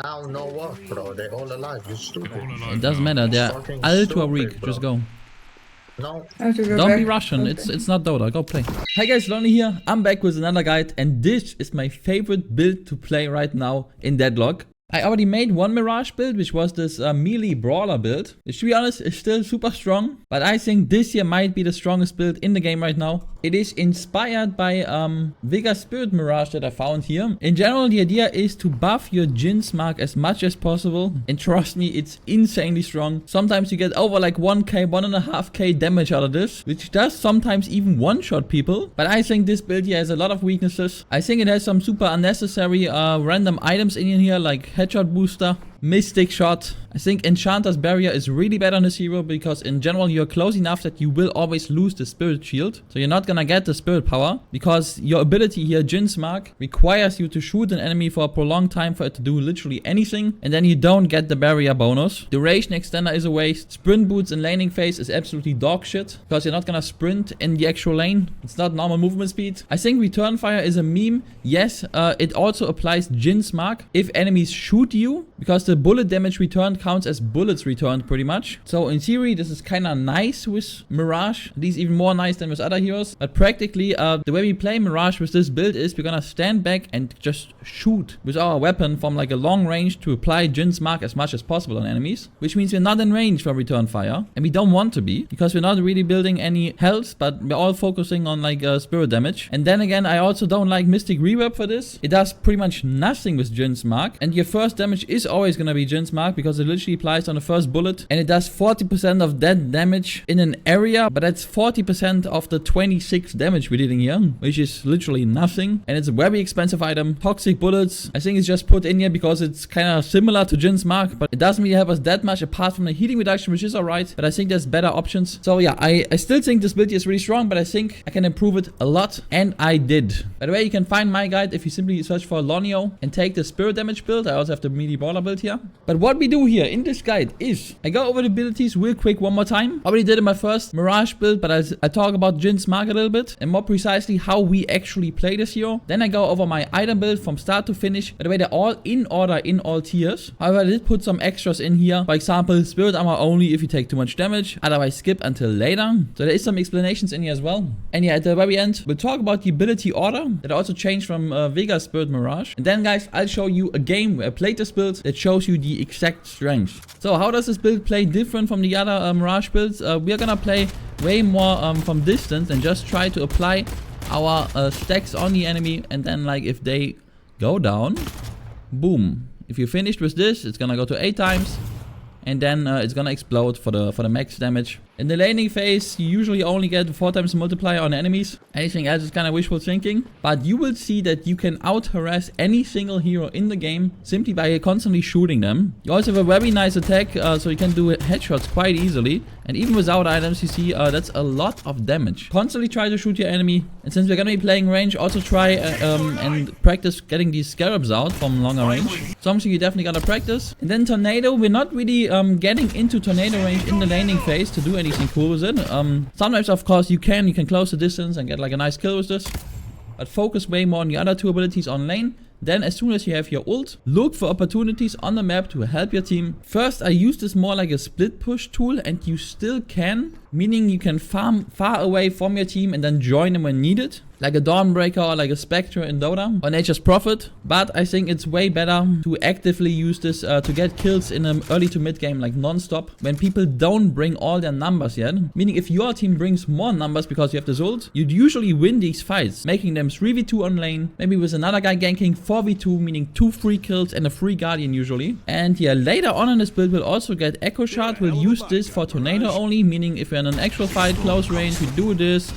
Now no what, bro? They're all alive. You stupid. It doesn't matter. They're Fucking ultra stupid, weak. bro. Just go. No. I have to go Don't back. be Russian. Okay. It's not Dota. Go play. Hi guys, Lonely here. I'm back with another guide, and this is my favorite build to play right now in Deadlock. I already made one Mirage build, which was this melee brawler build, which to be honest is still super strong, but I think this here might be the strongest build in the game right now. It is inspired by Vega Spirit Mirage that I found here. In general, the idea is to buff your DJINNS mark as much as possible, and trust me, it's insanely strong. Sometimes you get over like 1k, 1.5k damage out of this, which does sometimes even one-shot people. But I think this build here has a lot of weaknesses. I think it has some super unnecessary random items in here, like headshot booster, mystic shot. I think Enchanter's Barrier is really bad on this hero because in general you're close enough that you will always lose the spirit shield. So you're not gonna get the spirit power because your ability here, DJINNS mark, requires you to shoot an enemy for a prolonged time for it to do literally anything, and then you don't get the barrier bonus. Duration extender is a waste. Sprint boots in laning phase is absolutely dog shit because you're not gonna sprint in the actual lane. It's not normal movement speed. I think return fire is a meme. Yes, it also applies DJINNS mark if enemies shoot you, because the bullet damage returned counts as bullets returned pretty much. So in theory this is kind of nice with Mirage, at least even more nice than with other heroes. But practically the way we play Mirage with this build is we're gonna stand back and just shoot with our weapon from like a long range to apply DJINNS mark as much as possible on enemies, which means we're not in range for return fire, and we don't want to be because we're not really building any health, but we're all focusing on like spirit damage. And then again, I also don't like Mystic Reverb for this. It does pretty much nothing with DJINNS mark, and your first damage is always gonna be DJINNS mark because it literally applies on the first bullet, and it does 40% of that damage in an area, but that's 40% of the 26 damage we're dealing here, which is literally nothing. And it's a very expensive item. Toxic bullets, I think it's just put in here because it's kind of similar to DJINNS mark, but it doesn't really help us that much apart from the healing reduction, which is alright, but I think there's better options. So yeah, I still think this build is really strong, but I think I can improve it a lot, and I did. By the way, you can find my guide if you simply search for Lonio and take the spirit damage build. I also have the melee brawler build here. But what we do here in this guide is I go over the abilities real quick one more time. Already did in my first Mirage build, but I talk about DJINNS mark a little bit and more precisely how we actually play this hero. Then I go over my item build from start to finish. By the way, they're all in order in all tiers. However, I did put some extras in here. For example, spirit armor only if you take too much damage, otherwise skip until later. So there is some explanations in here as well. And yeah, at the very end, we'll talk about the ability order that also changed from Vega Spirit Mirage. And then guys, I'll show you a game where I played this build that shows you the exact strength. So how does this build play different from the other Mirage builds? We are gonna play way more from distance and just try to apply our stacks on the enemy, and then like if they go down, boom. If you're finished with this, it's gonna go to 8 times, and then it's gonna explode for the max damage. In the laning phase, you usually only get 4 times the multiplier on enemies. Anything else is kind of wishful thinking. But you will see that you can out-harass any single hero in the game simply by constantly shooting them. You also have a very nice attack, so you can do headshots quite easily. And even without items, you see that's a lot of damage. Constantly try to shoot your enemy. And since we're going to be playing range, also try and practice getting these scarabs out from longer range. Something you definitely got to practice. And then Tornado, we're not really getting into Tornado range in the laning phase to do anything cool with it. Sometimes of course you can close the distance and get like a nice kill with this, but focus way more on the other 2 abilities on lane. Then as soon as you have your ult, look for opportunities on the map to help your team. First, I use this more like a split push tool, and you still can, meaning you can farm far away from your team and then join them when needed, like a Dawnbreaker or like a Spectre in Dota or Nature's Prophet. But I think it's way better to actively use this to get kills in an early to mid game, like non-stop, when people don't bring all their numbers yet. Meaning if your team brings more numbers because you have this ult, you'd usually win these fights, making them 3v2 on lane, maybe with another guy ganking 4v2, meaning 2 free kills and a free Guardian usually. And yeah, later on in this build we'll also get Echo Shard. We'll use this for Tornado only, meaning if you're in an actual fight, close range, we do this,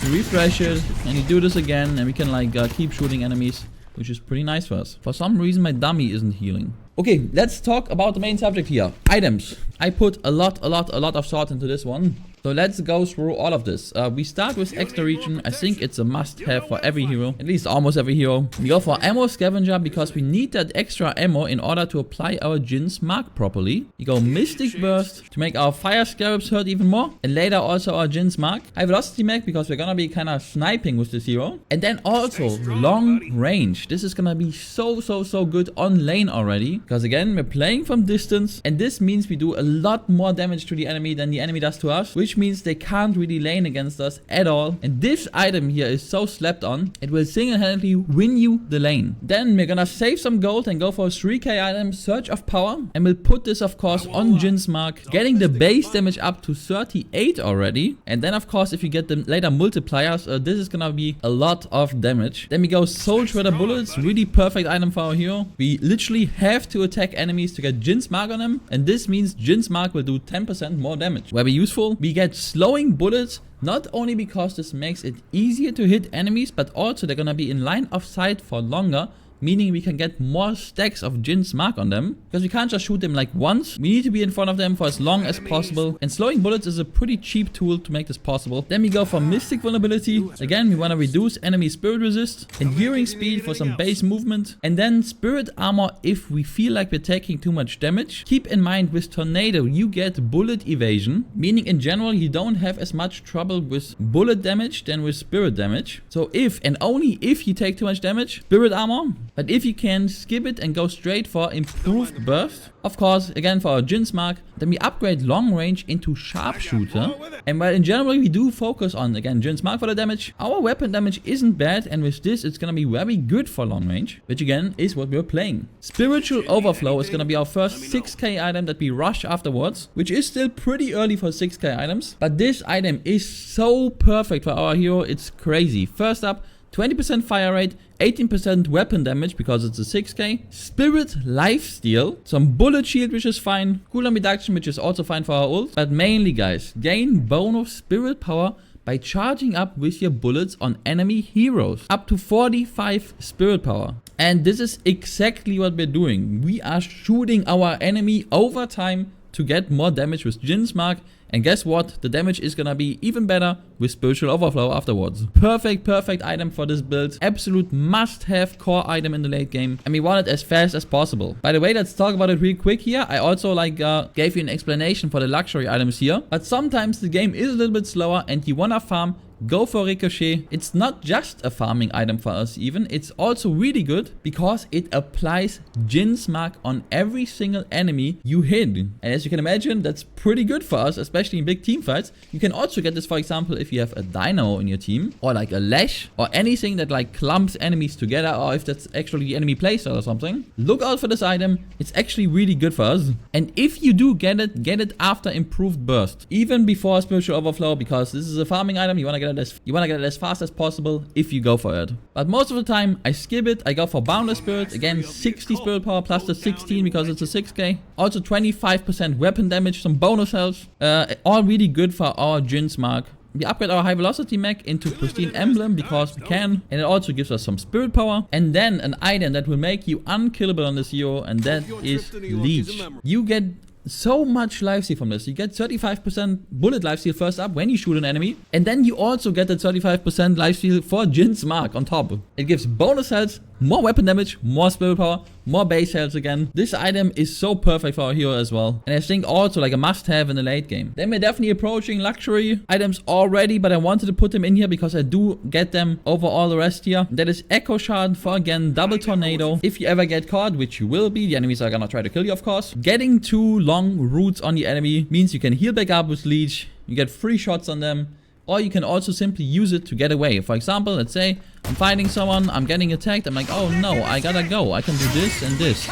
you refresh it, and you do this again, and we can like keep shooting enemies, which is pretty nice for us. For some reason my dummy isn't healing. Okay, let's talk about the main subject here. Items. I put a lot of thought into this one. So let's go through all of this. We start with extra region. I think it's a must-have for every hero, at least almost every hero. We go for ammo scavenger because we need that extra ammo in order to apply our DJINNS mark properly. We go mystic burst to make our fire scarabs hurt even more, and later also our DJINNS mark. High velocity mag because we're gonna be kind of sniping with this hero, and then also long range. This is gonna be so good on lane already, because again, we're playing from distance, and this means we do a lot more damage to the enemy than the enemy does to us, which means they can't really lane against us at all. And this item here is so slept on, it will single-handedly win you the lane. Then we're gonna save some gold and go for a 3k item, Surge of Power, and we'll put this of course on DJINNS mark, getting the base damage up to 38 already. And then of course, if you get the later multipliers, this is gonna be a lot of damage. Then we go Soul Shredder bullets, really perfect item for our hero. We literally have to attack enemies to get DJINNS mark on them, and this means DJINNS mark will do 10% more damage. Very useful. We get slowing bullets, not only because this makes it easier to hit enemies, but also they're gonna be in line of sight for longer, meaning we can get more stacks of DJINNS mark on them, because we can't just shoot them like once. We need to be in front of them for as long as possible, and slowing bullets is a pretty cheap tool to make this possible. Then we go for mystic vulnerability. Again, we want to reduce enemy spirit resist, enduring speed for some base movement, and then spirit armor if we feel like we're taking too much damage. Keep in mind, with tornado you get bullet evasion, meaning in general you don't have as much trouble with bullet damage than with spirit damage. So if and only if you take too much damage, spirit armor. But if you can, skip it and go straight for improved burst. Of course, again for our DJINNS mark. Then we upgrade long range into sharpshooter. And while in general we do focus on, again, DJINNS mark for the damage, our weapon damage isn't bad, and with this it's gonna be very good for long range, which again is what we're playing. Spiritual Overflow is gonna be our first 6k item that we rush afterwards, which is still pretty early for 6k items. But this item is so perfect for our hero, it's crazy. First up, 20% fire rate, 18% weapon damage because it's a 6k, Spirit Lifesteal, some bullet shield which is fine, cooldown reduction which is also fine for our ult, but mainly guys, gain bonus spirit power by charging up with your bullets on enemy heroes, up to 45 spirit power. And this is exactly what we're doing. We are shooting our enemy over time to get more damage with DJINNS mark. And guess what? The damage is gonna be even better with Spiritual Overflow afterwards. Perfect item for this build. Absolute must-have core item in the late game. And we want it as fast as possible. By the way, let's talk about it real quick here. I also gave you an explanation for the luxury items here. But sometimes the game is a little bit slower and you wanna farm. Go for Ricochet. It's not just a farming item for us even. It's also really good because it applies DJINNS mark on every single enemy you hit. And as you can imagine, that's pretty good for us, especially in big team fights. You can also get this, for example, if you have a Dynamo in your team, or like a Lash, or anything that like clumps enemies together, or if that's actually the enemy playstyle or something. Look out for this item. It's actually really good for us. And if you do get it after improved burst, even before Spiritual Overflow, because this is a farming item. You want to get it as fast as possible if you go for it. But most of the time I skip it. I go for Boundless Spirit. Again, 60 spirit power plus the 16 because it's a 6k. Also 25% weapon damage, some bonus health. All really good for our DJINNS mark. We upgrade our high velocity mech into Pristine Emblem because we can, and it also gives us some spirit power. And then an item that will make you unkillable on this hero, and that is Leech. You get so much lifesteal from this. You get 35% bullet lifesteal first up when you shoot an enemy, and then you also get that 35% lifesteal for DJINNS mark on top. It gives bonus health, more weapon damage, more spirit power, more base health again. This item is so perfect for our hero as well, and I think also like a must-have in the late game. Then we're definitely approaching luxury items already, but I wanted to put them in here because I do get them over all the rest here. That is Echo Shard for, again, double tornado. If you ever get caught, which you will be, the enemies are gonna try to kill you, of course. Getting 2 long roots on the enemy means you can heal back up with Leech. You get 3 shots on them. Or you can also simply use it to get away. For example, let's say I'm fighting someone, I'm getting attacked, I'm like, oh no, I gotta go. I can do this and this.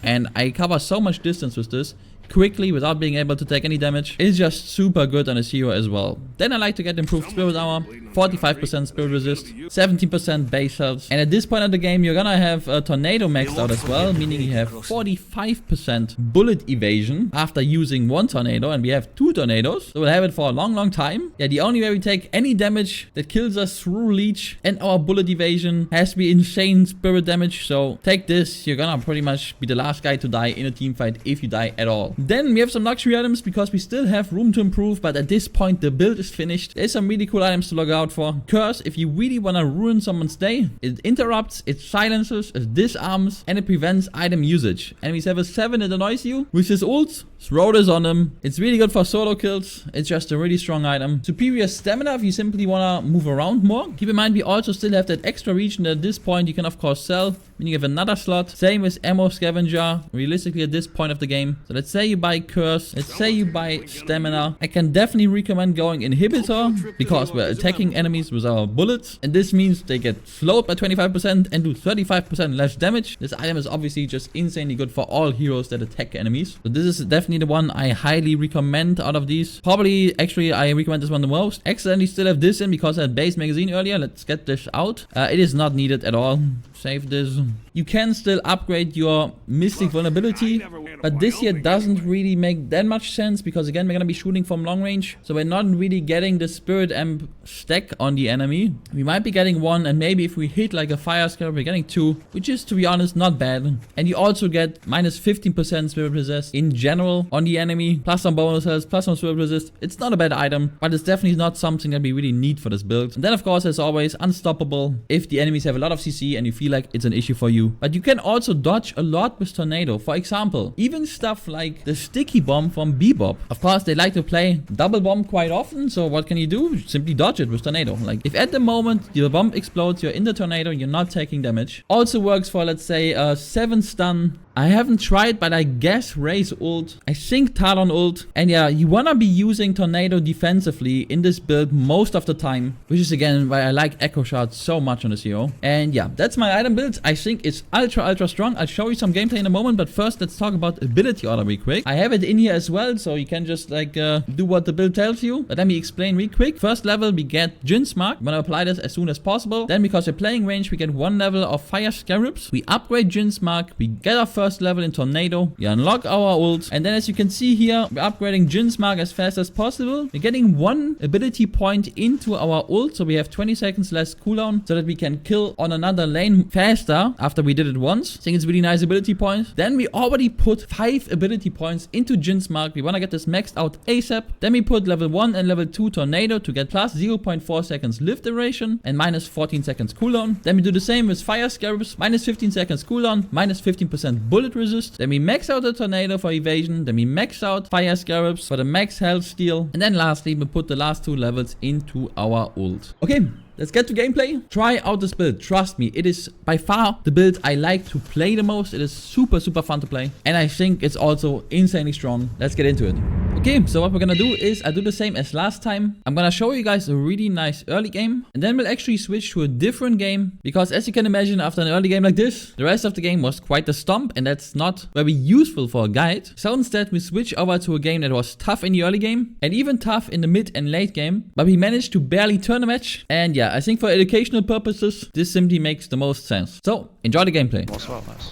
And I cover so much distance with this quickly without being able to take any damage. It's just super good on his hero as well. Then I like to get improved spirit armor, 45% spirit resist, 17% base health. And at this point of the game, you're gonna have a tornado maxed out as well, meaning you have 45% bullet evasion after using 1 tornado, and we have 2 tornadoes. So we'll have it for a long time. Yeah, the only way we take any damage that kills us through Leech and our bullet evasion has to be insane spirit damage. So take this, you're gonna pretty much be the last guy to die in a team fight if you die at all. Then we have some luxury items because we still have room to improve, but at this point the build is finished. There's some really cool items to look out for. Curse, if you really want to ruin someone's day, it interrupts, it silences, it disarms, and it prevents item usage. Enemies have a 7, it annoys you. With his ult, throw this on him. It's really good for solo kills. It's just a really strong item. Superior stamina if you simply want to move around more. Keep in mind we also still have that extra region that at this point you can of course sell. Then you have another slot. Same with ammo scavenger. Realistically at this point of the game. So let's say you buy curse. Let's say you buy stamina. I can definitely recommend going inhibitor because we're attacking enemies with our bullets. And this means they get slowed by 25% and do 35% less damage. This item is obviously just insanely good for all heroes that attack enemies. So this is definitely the one I highly recommend out of these. Probably actually I recommend this one the most. Accidentally still have this in because I had base magazine earlier. Let's get this out. It is not needed at all. Save this. You can still upgrade your mystic vulnerability, but this here doesn't really make that much sense because again we're gonna be shooting from long range, so we're not really getting the spirit amp stack on the enemy. We might be getting 1, and maybe if we hit like a fire scarab we're getting 2, which is to be honest not bad. And you also get minus 15% spirit resist in general on the enemy, plus some bonuses, plus some spirit resist. It's not a bad item, but it's definitely not something that we really need for this build. And then of course as always, unstoppable if the enemies have a lot of CC and you feel like it's an issue for you. But you can also dodge a lot with tornado. For example, even stuff like the sticky bomb from Bebop. Of course they like to play double bomb quite often, so what can you do? Simply dodge it with tornado. Like if at the moment your bomb explodes, you're in the tornado, you're not taking damage. Also works for let's say 7 stun. I haven't tried, but I guess Ray's ult. I think Talon ult. And yeah, you wanna be using Tornado defensively in this build most of the time. Which is again why I like Echo Shot so much on this hero. And yeah, that's my item build. I think it's ultra strong. I'll show you some gameplay in a moment, but first let's talk about ability order real quick. I have it in here as well, so you can just like do what the build tells you. But let me explain real quick. First level, we get DJINNS mark. I'm gonna apply this as soon as possible. Then because we're playing range, we get 1 level of fire scarabs. We upgrade DJINNS mark. We get our first level in tornado. We unlock our ult, and then as you can see here, we're upgrading DJINNS mark as fast as possible. We're getting 1 ability point into our ult, so we have 20 seconds less cooldown, so that we can kill on another lane faster after we did it once. I think it's a really nice ability point. Then we already put 5 ability points into DJINNS mark. We want to get this maxed out ASAP. Then we put level 1 and level 2 tornado to get plus 0.4 seconds lift duration and minus 14 seconds cooldown. Then we do the same with fire scarabs, minus 15 seconds cooldown, minus 15% bullet resist. Then we max out the tornado for evasion. Then we max out fire scarabs for the max health steal. And then lastly, we put the last 2 levels into our ult. Okay. Let's get to gameplay. Try out this build. Trust me, it is by far the build I like to play the most. It is super fun to play. And I think it's also insanely strong. Let's get into it. Okay, so what we're gonna do is I do the same as last time. I'm gonna show you guys a really nice early game. And then we'll actually switch to a different game. Because as you can imagine, after an early game like this, the rest of the game was quite a stomp. And that's not very useful for a guide. So instead, we switch over to a game that was tough in the early game. And even tough in the mid and late game. But we managed to barely turn a match. And yeah, I think for educational purposes, this simply makes the most sense. So, enjoy the gameplay. Was well, nice.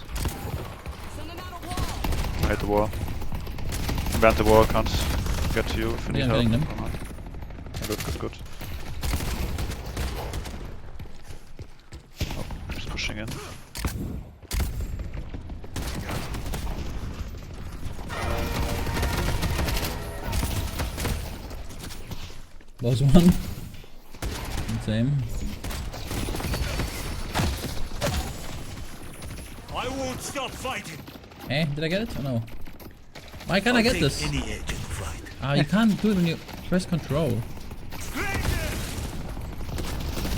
I hit the wall. Invent the wall, can't get to you if you need help. Them. Good. Oh, just pushing in. Was one. Same. I won't stop fighting. Eh, did I get it? Oh no. Why can't I get this? Any edge in the fight. Ah, you can't do it when you press control.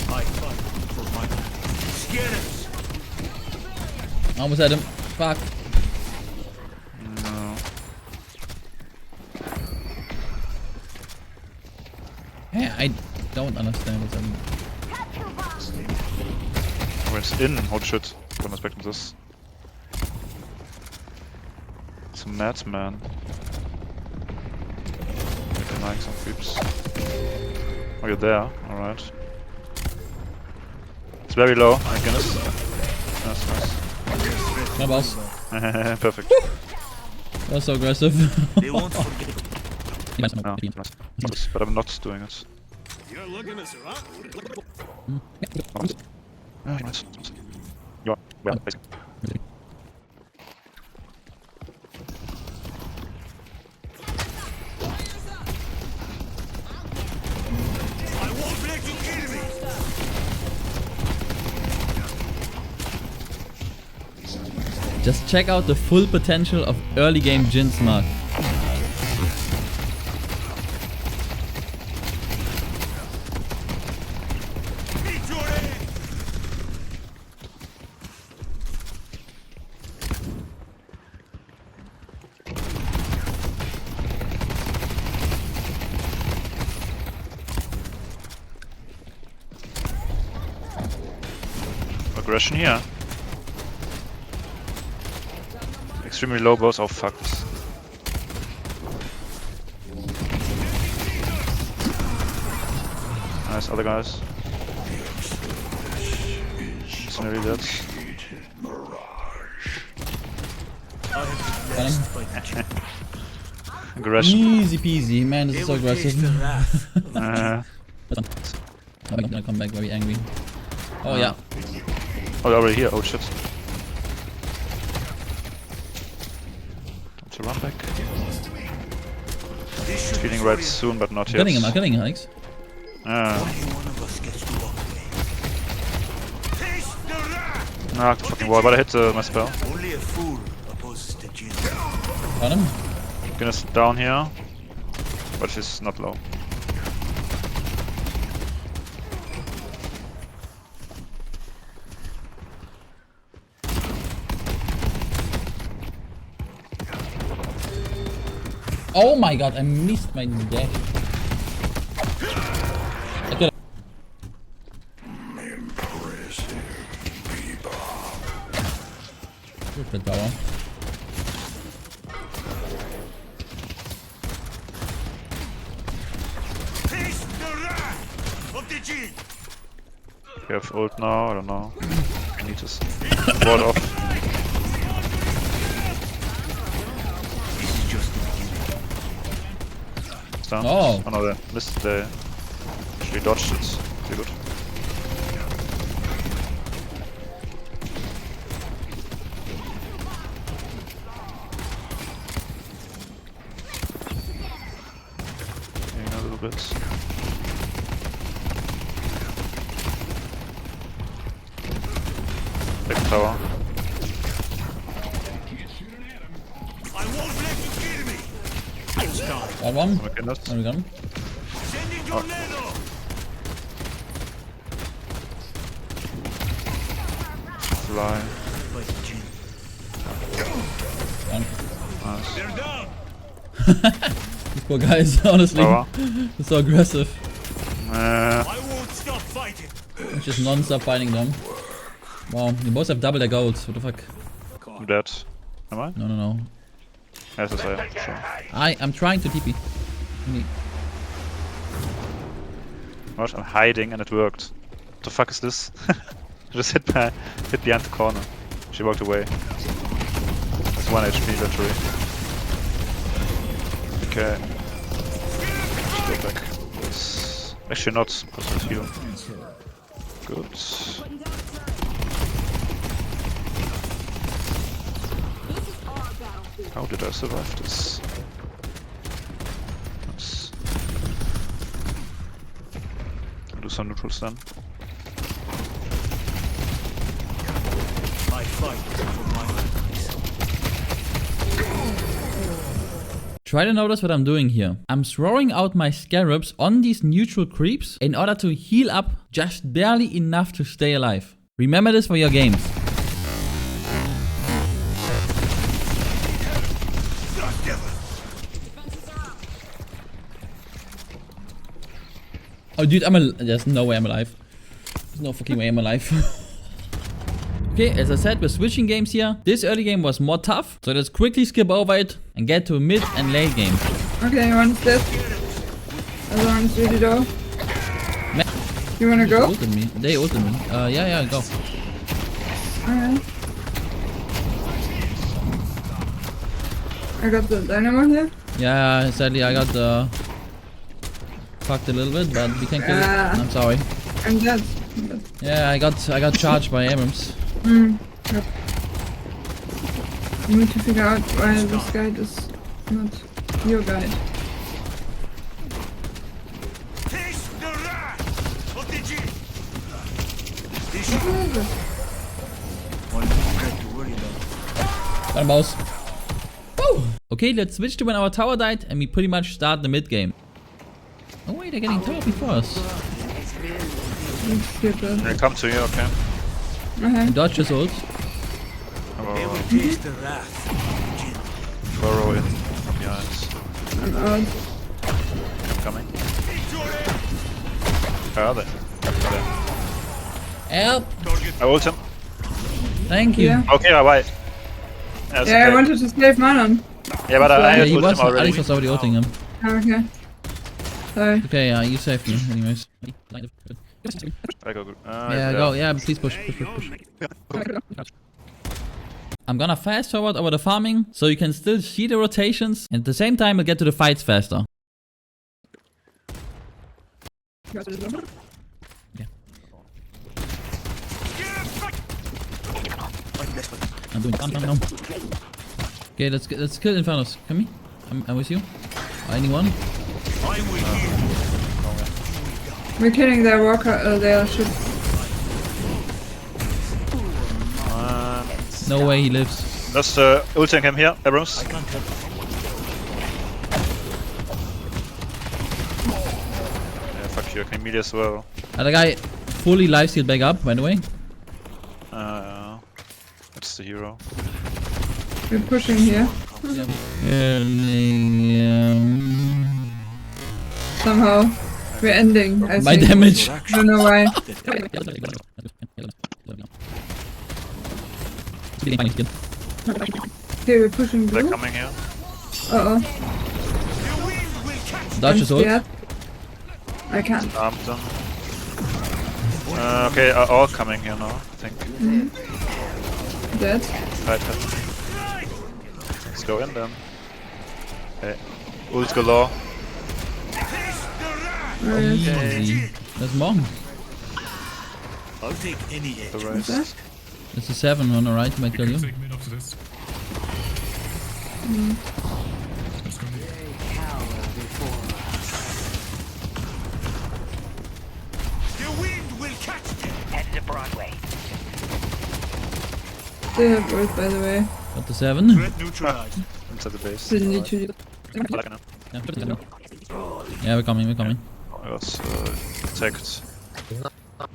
I fight for my skins. Almost had him. Fuck. No. Yeah, I don't understand what's happening. We're in. Holy shit. Wasn't expecting this. It's a madman. Denying some creeps. Oh, you're there. Alright. It's very low, I guess. That's nice. My boss. Perfect. That was so aggressive. They won't forget. No, nice. But I'm not doing it. You're looking us around. Oh, nice. You're well, basically. Just check out the full potential of early game DJINNS Mark. Aggression here. Extremely low boss. Oh fuck this. Nice, other guys. It's nearly dead. Got him. Aggression. Easy peasy, man, this is so aggressive. Uh, I'm gonna come back very angry. Oh yeah. oh, they're already here. Oh shit. Time to run back. Feeling red soon, but not yet. I'm killing him, Alex. Nah, fucking wall, but I hit my spell. Only a fool opposes the djinn. Got him. Guinness down here, but she's not low. Oh my god, I missed my dash. Okay. Good power. Taste the wrath of the djinn. We have ult now, I don't know. I need to ward off. This is just the beginning. It's down. Oh. Oh no, they missed the. Actually dodged it. Pretty good. A little bit. Back tower. I won't let you kill me. It's gone. Got one. Oh my goodness. There we go. Sending tornado. Fly. By the djinn. Done. Nice. They're down. These poor guys, honestly. Tower. They're so aggressive. Uh, I won't stop fighting. It's just non-stop fighting them. Wow, you both have double their golds. What the fuck? I'm dead. Am I? No, no, no. Yes, that's I. Sure. I'm trying to TP. Me. What? I'm hiding and it worked. What the fuck is this? I just hit behind the corner. She walked away. It's 1 HP battery. Okay. Let's go back. Yes. Actually not, because it's heal. Good. How did I survive this? Nice. I'll do some neutrals then. I fight for my peace. Try to notice what I'm doing here. I'm throwing out my scarabs on these neutral creeps in order to heal up just barely enough to stay alive. Remember this for your games. Oh dude, there's no way I'm alive. There's no fucking way I'm alive. Okay, as I said, we're switching games here. This early game was more tough, so let's quickly skip over it and get to mid and late game. Okay, one's dead. Other one's ready to go. You wanna They go? ulted me. They ulted me. Yeah, go. Alright. I got the dynamo here. Yeah, sadly I got fucked a little bit, but we can kill it. Ah. I'm sorry. I'm dead. I'm dead. Yeah, I got charged by Abrams. Yep. You need to figure out why this guide is not your guide. Taste the wrath of the djinn. This What is it? one thing to worry about. Got a mouse. Woo! Okay, let's switch to when our tower died and we pretty much start the mid game. Oh wait, they're getting tower before us. Stupid. I come to you, okay? Okay. Dodge his ult. They will taste the wrath. Burrow in from behind. I'm out. I'm coming. Where are they? There. Help! I ult him. Thank you. Yeah. Okay, bye. That's Yeah, I okay. wanted to save Manon. Yeah, but I Yeah, he ulted was. him already. Alex was already ulting him. Oh, okay. Sorry. Okay, you saved me, anyways. I go. Yeah, go. Yeah, please push. I'm gonna fast forward over the farming, so you can still see the rotations, and at the same time, we'll get to the fights faster. I'm doing no. Okay, let's kill Infernos. Come here. I'm with you. Anyone? We're killing their walker, their ship. No way he lives. Just ulting him here, Abrams. I can't help. Yeah, fuck you, I can melee as well. Other guy fully life steal back up, by the way. That's the hero. We're pushing here. Somehow. We're ending, I My think. damage. I don't know why. Okay, we're pushing They're blue. coming here. Uh-oh. Dodge his ult. Scared. I can't. Armed them. Okay, all coming here now, I think. Dead. Right. Let's go in then. Okay. Ult galore. Oh, yes. Easy. There's more. I'll take any The edge. rest. There's a 7 on the right, might kill you. Take mid after this. Let's go mid. The wind will catch them. Headed to Broadway. They have ult, by the way. Got the 7. Threat neutralized. Into the base. Didn't need to. Yeah, we're coming. I was attacked.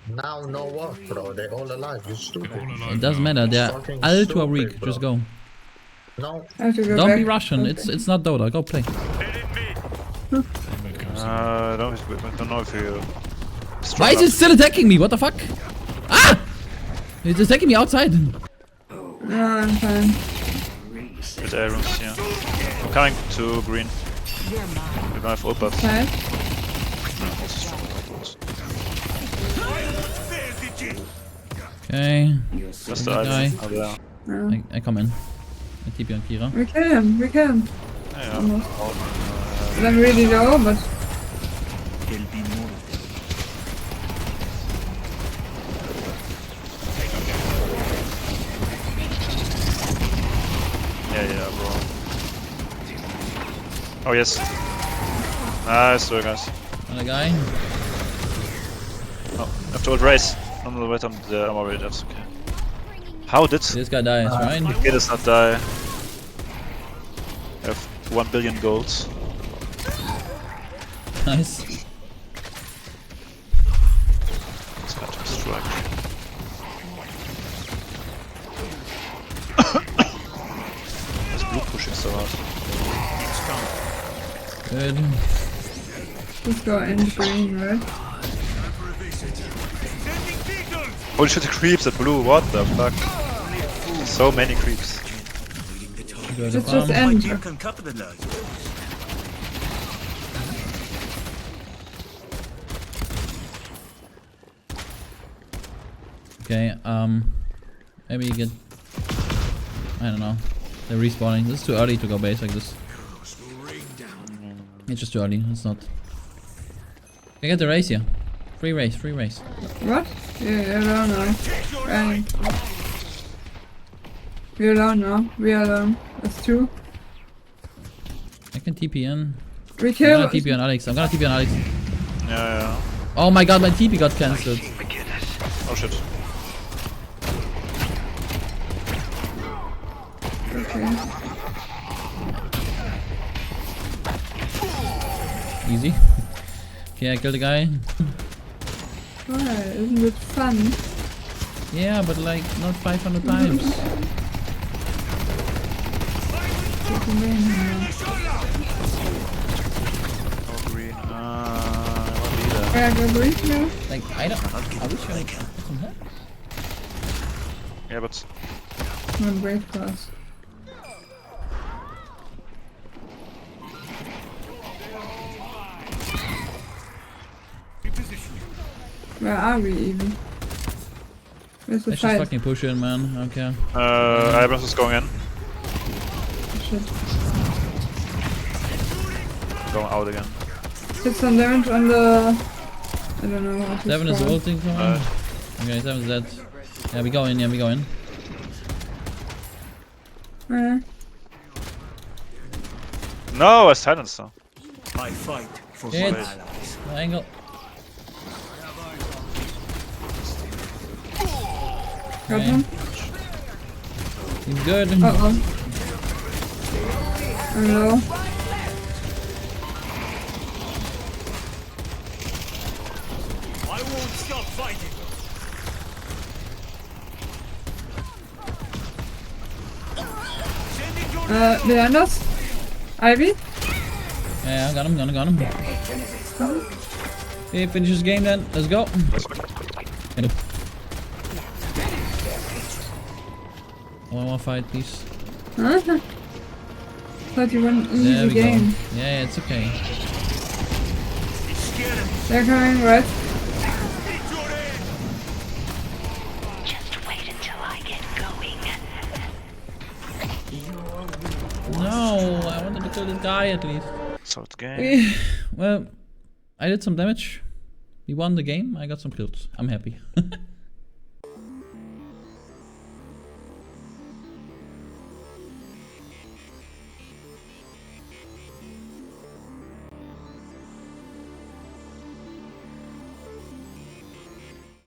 Now no what, bro? They're all alive. You stupid. All alive It doesn't now. matter, they're Fucking ultra stupid, weak. bro. Just go. No. I have to go Don't back. be Russian, Okay. it's not Dota, go play. Mid comes. I don't know if you. Why is it still attacking me? What the fuck? Ah! It's attacking me outside. No, I'm fine. With Abrams here. I'm coming to green. We don't have ult buffs. Fine. There's the gin. Okay, Just the Guy. item. Oh, there. No. I come in. I TP on Kira. We kill him. We kill him. Yeah. Almost. Oh, But I'm really low, but There'll be more of them. yeah, bro. Oh, yes. Nice work, guys. Another guy. Oh, I have to ult race. I'm already that's okay. How did This guy dies, right? It does not die? I have 1 billion golds. Nice. It's hard to strike. This blue pushing so hard. Good. let's go in green, right? Sending beacons. Holy shit, the creeps at blue, what the fuck? So many creeps. Go to Let's just farm. My end. team can capitalize. Okay, maybe you get... I don't know. They're respawning. This is too early to go base like this. It's just too early, it's not. I get the race here. Free race. What? Yeah, alone now. Right. We're alone now. We are alone. That's two. I can TP in. We I'm kill. gonna TP on Alex. Yeah. Oh my god, my TP got cancelled. Oh shit. Okay. Easy. Okay, I killed a guy. Alright, isn't it fun? Yeah, but like not 500 times. Take him in here. No green. What leader? Yeah, go breathe now. Like I wish I got some help. Yeah, but No brave class. Where are we even? Where's the Let's just fight? fucking push in, man. Okay. Abrams is going in. Shit. Going out again. Did some damage on the... I don't know what to 7 is call. ulting for him. Okay, 7 is dead. Yeah, we go in, yeah, we go in. No, I silenced her. I fight for Shit. my allies. Angle. Got Okay. him? He's good. Uh-oh. I'm low. I won't stop fighting. Send it your Behind us? Ivy? Yeah, I got him. Okay, finish this game then. Let's go. Get him. One more fight, please. Huh? Thought you won an There easy we game. go. Yeah, it's okay. scared of They're coming, right? Just wait until I get going. No, I wanted to kill this guy at least. So the game. Well, I did some damage. We won the game. I got some kills. I'm happy.